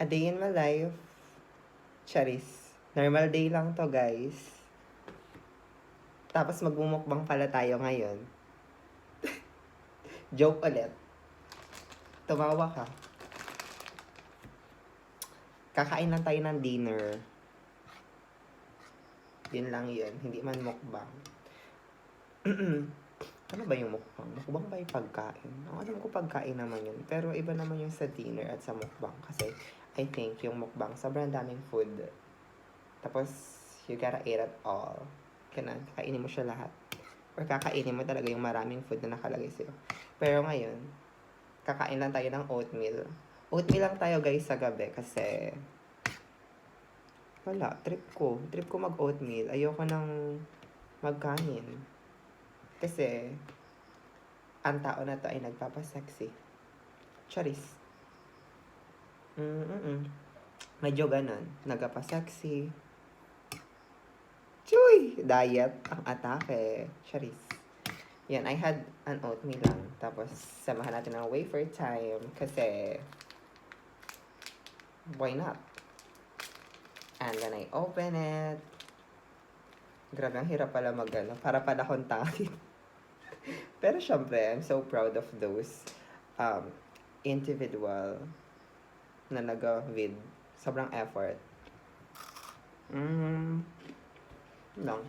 A day in my life. Charis. Normal day lang to, guys. Tapos magmumukbang pala tayo ngayon. Joke ulit. Tumawa ka. Kakain lang tayo ng dinner. Yun lang yun. Hindi man mukbang. Ano ba yung mukbang? Mukbang ba yung pagkain? Ang alam ko pagkain naman yun. Pero iba naman yung sa dinner at sa mukbang. Kasi I think yung mukbang, sobrang daming food. Tapos, you gotta eat it all. Kakainin mo siya lahat. Or kakainin mo talaga yung maraming food na nakalagay sa'yo. Pero ngayon, kakain lang tayo ng oatmeal. Oatmeal lang tayo guys sa gabi kasi wala, trip ko. Trip ko mag-oatmeal. Ayoko nang magkanin. Kasi, ang tao na to ay nagpapasexy. Charis. Medyo ganon. Nagpapasexy. Chuy! Diet ang atake. Charis. Yan, I had an oatmeal lang. Tapos, samahan natin ng wafer time. Kasi, why not? And then I open it. Grabe, ang hirap pala para pala akong tangit. Pero syempre, I'm so proud of those individual na nag-vid. Sobrang effort. Lang.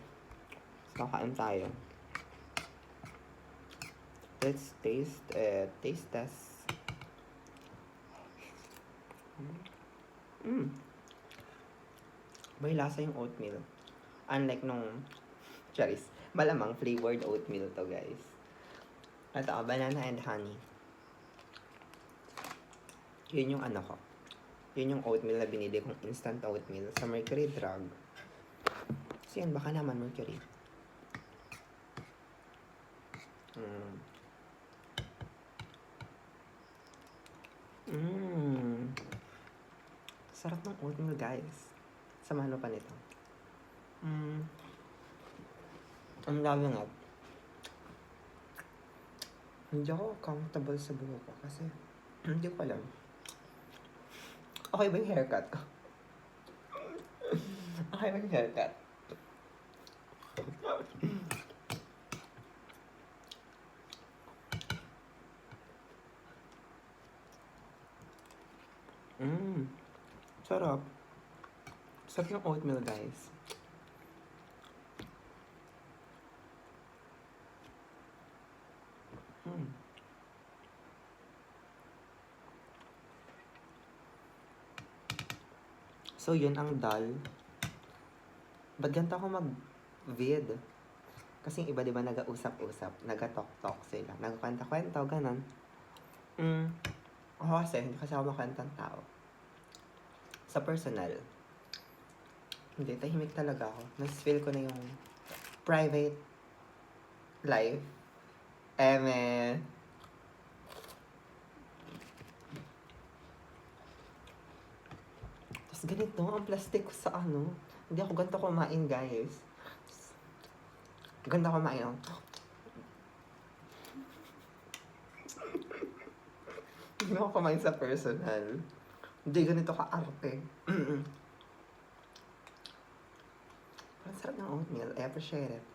Kakain tayo. Let's taste it. Taste test. May lasa yung oatmeal. Unlike nung charis. Malamang flavored oatmeal to, guys. Ito, banana and honey. Yun yung ano ko. Yun yung oatmeal na binili kong instant oatmeal sa Mercury Drug. So yan, baka naman Mercury. Sarap ng oatmeal, guys. Samahan mo pa nito. Ang lalo nga. Hindi ako comfortable sa buhok ko kasi hindi ko alam. Okay ba yung haircut ko? Okay ba yung haircut? Sarap. Sarap yung oatmeal, guys. So, yun ang dal. Ba't ganito ako mag-vid? Kasi yung iba, diba, nag-usap-usap, nag-talk-talk sila, nag-kwenta-kwenta, ganon. Ako kasi, hindi kasi ako makwentang tao. Sa personal, hindi, tahimik talaga ako. Mas-feel ko na yung private life. Tapos ganito, ang plastic ko sa ano. Hindi ako ganito kumain, guys. Ganda kumain ako. Hindi ako kumain sa personal. Hindi ganito ka-arte. Parang sarap ng oatmeal. I appreciate it.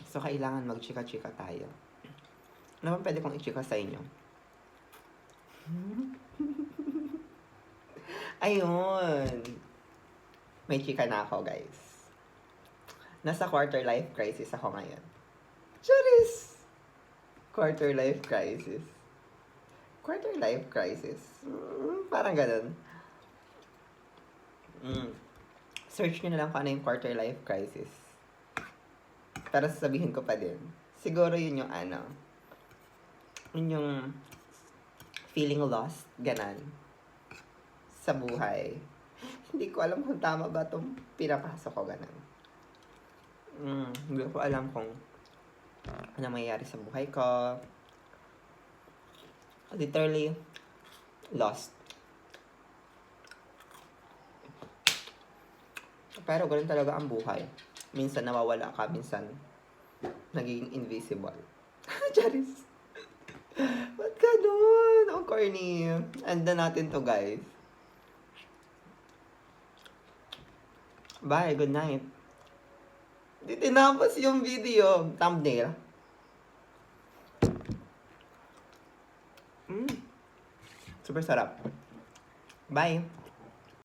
So, kailangan mag-chika-chika tayo. Ano bang pwede kong i-chika sa inyo? Ayun! May chika na ako, guys. Nasa quarter life crisis ako ngayon. Charis! Quarter life crisis. Quarter life crisis. Parang ganun. Search nyo na lang kung ano yung quarter life crisis. Para sasabihin ko pa din. Siguro yun yung ano. Yun yung feeling lost. Ganon. Sa buhay. Hindi ko alam kung tama ba itong pinapasok ko. Ganon. Hindi ko alam kung ano mangyayari sa buhay ko. Literally lost. Pero ganun talaga ang buhay. minsan nawawala ka, minsan nagiging invisible. Charis. Ba't ganun? Ang corny. Anda natin to, guys. Bye, good night. Di tinapos yung video. Thumbnail. Super sarap. Bye.